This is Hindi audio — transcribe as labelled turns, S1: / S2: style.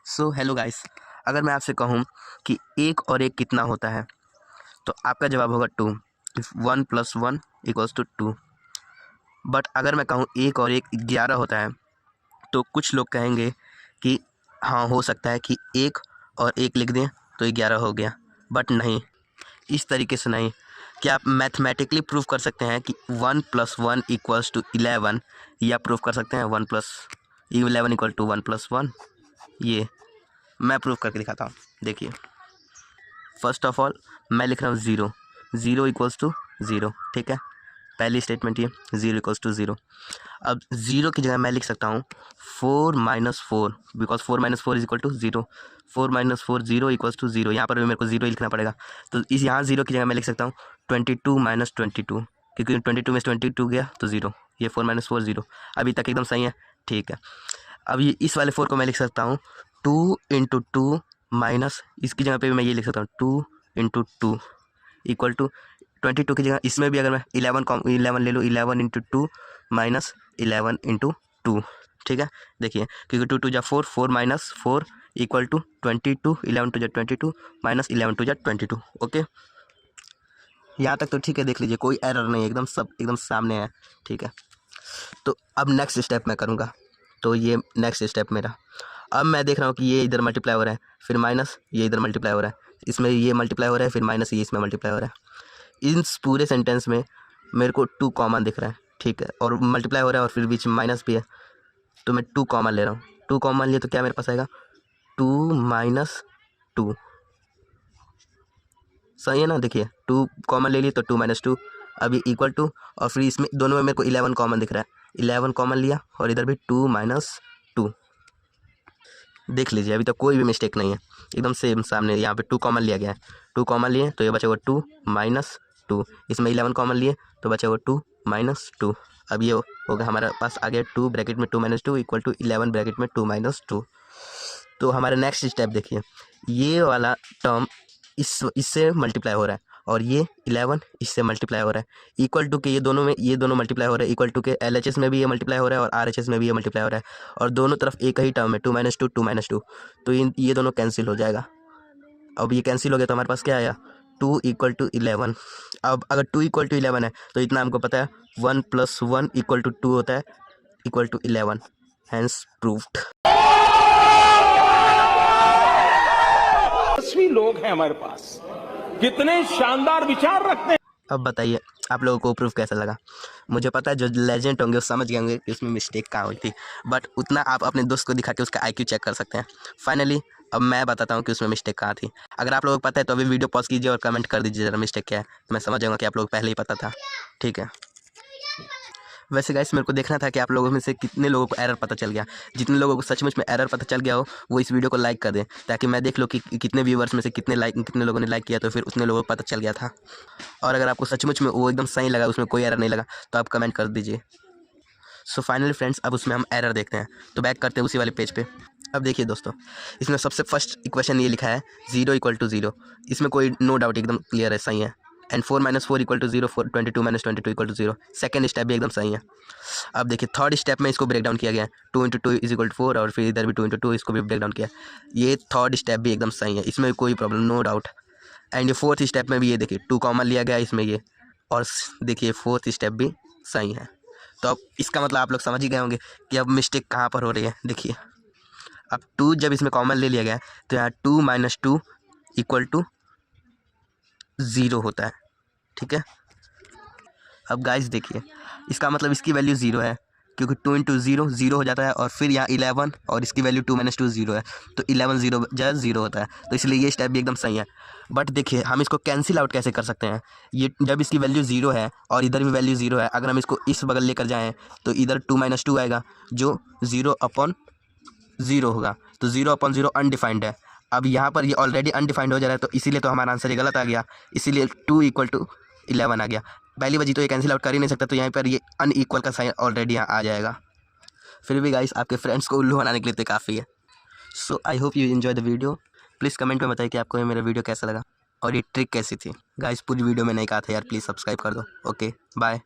S1: सो हेलो गाइस, अगर मैं आपसे कहूँ कि 1 और 1 कितना होता है तो आपका जवाब होगा 2। इफ़ 1 + 1 = 2। बट अगर मैं कहूँ 1 और 1 11 होता है तो कुछ लोग कहेंगे कि हाँ, हो सकता है कि 1 और 1 लिख दें तो 11 हो गया। बट नहीं, इस तरीके से नहीं। क्या आप मैथमेटिकली प्रूव कर सकते हैं कि 1 + 1 = 11? या प्रूव कर सकते हैं 1 + 11 = 1 + 1? ये मैं प्रूव करके दिखाता हूँ। देखिए, फर्स्ट ऑफ ऑल मैं लिख रहा हूँ 0 = 0। ठीक है, पहली स्टेटमेंट ये 0 = 0। अब 0 की जगह मैं लिख सकता हूँ 4 - 4, बिकॉज 4 - 4 = 0। 4 - 4 0 = 0। यहाँ पर भी मेरे को 0 ही लिखना पड़ेगा। तो इस यहाँ 0 की जगह मैं लिख सकता हूँ 22 - 22, क्योंकि 22 में से 22 गया तो 0। ये 4 - 4 0। अभी तक एकदम सही है। ठीक है, अब ये इस वाले 4 को मैं लिख सकता हूँ 2 × 2 माइनस, इसकी जगह पे भी मैं ये लिख सकता हूँ 2 × 2 = 22 की जगह इसमें भी अगर मैं 11 ले लूँ, 11 × 2 माइनस 11 × 2। ठीक है, देखिए, क्योंकि 2 2 जा 4, 4 - 4 = 22, 11 2 जा 22 माइनस 11 2 जा 22। ओके, यहाँ तक तो ठीक है। देख लीजिए, कोई एरर नहीं है, एकदम सब एकदम सामने है। ठीक है, तो अब नेक्स्ट स्टेप मैं करूँगा। तो ये नेक्स्ट स्टेप मेरा, अब मैं देख रहा हूँ कि ये इधर मल्टीप्लाई हो रहा है, फिर माइनस ये इधर मल्टीप्लाई हो रहा है, इसमें ये मल्टीप्लाई हो रहा है, फिर माइनस ये इसमें मल्टीप्लाई हो रहा है। इन पूरे सेंटेंस में मेरे को 2 कॉमन दिख रहा है। ठीक है, और मल्टीप्लाई हो रहा है और फिर बीच में माइनस भी है, तो मैं 2 कॉमन ले रहा हूँ। 2 कॉमन लिए तो क्या मेरे पास आएगा 2 - 2। सही है ना? देखिए, 2 कॉमन ले लिए तो 2 - 2 अभी इक्वल टू, और फिर इसमें दोनों में मेरे को 11 कॉमन दिख रहा है। 11 कॉमन लिया और इधर भी 2 - 2। देख लीजिए, अभी तक कोई भी मिस्टेक नहीं है, एकदम सेम सामने। यहाँ पे 2 कॉमन लिया गया है, 2 कॉमन लिए तो ये बचेगा 2 - 2। इसमें 11 कॉमन लिए तो बचेगा 2 - 2। अब ये हो गया हमारे पास आ गया 2 ब्रैकेट में 2 - 2 = 11 ब्रैकेट में 2 - 2। तो हमारा नेक्स्ट स्टेप देखिए, ये वाला टर्म इससे मल्टीप्लाई हो रहा है और ये 11 इससे मल्टीप्लाई हो रहा है। इक्वल टू के ये दोनों मल्टीप्लाई हो रहा है। इक्वल टू के LHS में भी ये मल्टीप्लाई हो रहा है और RHS में भी ये मल्टीप्लाई हो रहा है, और दोनों तरफ एक ही टर्म है 2 - 2 2 - 2। तो ये दोनों कैंसिल हो जाएगा। अब ये कैंसिल हो गया तो हमारे पास क्या आया 2 = 11। अब अगर 2 = 11 है तो इतना हमको पता है 1 + 1 = 2 होता है, = 11। Hence proved.
S2: लोग हैं हमारे पास, कितने शानदार विचार रखते हैं।
S1: अब बताइए, आप लोगों को प्रूफ कैसा लगा? मुझे पता है जो लेजेंड होंगे वो समझ गए होंगे कि उसमें मिस्टेक कहाँ हुई थी, बट उतना आप अपने दोस्त को दिखा के उसका IQ चेक कर सकते हैं। फाइनली अब मैं बताता हूँ कि उसमें मिस्टेक कहाँ थी। अगर आप लोगों को पता है तो अभी वीडियो पॉज कीजिए और कमेंट कर दीजिए ज़रा मिस्टेक क्या है, तो मैं समझ जाऊँगा कि आप लोग पहले ही पता था। ठीक है, वैसे गाइस मेरे को देखना था कि आप लोगों में से कितने लोगों को एरर पता चल गया। जितने लोगों को सचमुच में एरर पता चल गया हो वो इस वीडियो को लाइक कर दें, ताकि मैं देख लूँ कि कितने व्यूवर्स में से कितने लोगों ने लाइक किया, तो फिर उतने लोगों को पता चल गया था। और अगर आपको सचमुच में वो एकदम सही लगा, उसमें कोई एरर नहीं लगा, तो आप कमेंट कर दीजिए। सो फाइनली फ्रेंड्स, अब उसमें हम एरर देखते हैं। तो बैक करते हैं उसी वाले पेज पे। अब देखिए दोस्तों, इसमें सबसे फर्स्ट इक्वेशन ये लिखा है 0 = 0। इसमें कोई नो डाउट, एकदम क्लियर है, सही है। एंड 4 - 4 = 0, 22 - 22 = 0। सेकेंड स्टेप भी एकदम सही है। अब देखिए, थर्ड स्टेप में इसको ब्रेक डाउन किया गया है, 2 × 2 = 4, और फिर इधर भी 2 × 2 इसको भी ब्रेक डाउन किया। ये थर्ड स्टेप भी एकदम सही है, इसमें कोई प्रॉब्लम, नो डाउट। एंड ये फोर्थ स्टेप में भी ये देखिए 2 कॉमन लिया गया है इसमें ये, और देखिए फोर्थ स्टेप भी सही है। तो अब इसका मतलब आप लोग समझ ही गए होंगे कि अब मिस्टेक कहाँ पर हो रही है। देखिए, अब 2 जब इसमें कॉमन ले लिया गया है तो यहाँ 2 - 2 = 0 होता है। ठीक है, अब गाइस देखिए, इसका मतलब इसकी वैल्यू 0 है, क्योंकि 2 × 0 0 हो जाता है, और फिर यहाँ 11 और इसकी वैल्यू 2 - 2 0 है, तो 11 0 जो 0 होता है। तो इसलिए ये स्टेप भी एकदम सही है। बट देखिए, हम इसको कैंसिल आउट कैसे कर सकते हैं? ये जब इसकी वैल्यू 0 है और इधर भी वैल्यू 0 है, अगर हम इसको इस बगल लेकर जाएँ तो इधर 2 - 2 आएगा, जो 0/0 होगा। तो 0/0 अनडिफाइंड है। अब यहाँ पर ये ऑलरेडी अनडिफाइंड हो जा रहा है, तो इसीलिए तो हमारा आंसर ये गलत आ गया, इसीलिए 2 = 11 आ गया। पहली वजह तो ये कैंसिल आउट कर ही नहीं सकता, तो यहाँ पर ये अनइक्वल का साइन ऑलरेडी यहाँ आ जाएगा। फिर भी गाइस, आपके फ्रेंड्स को उल्लू बनाने के लिए तो काफ़ी है। So I hope you enjoy the video. Please comment में बताइए कि आपको ये मेरा वीडियो कैसा लगा और ये ट्रिक कैसी थी। गाइस पूरी वीडियो में नहीं कहा था यार, प्लीज़ सब्सक्राइब कर दो। Okay, bye.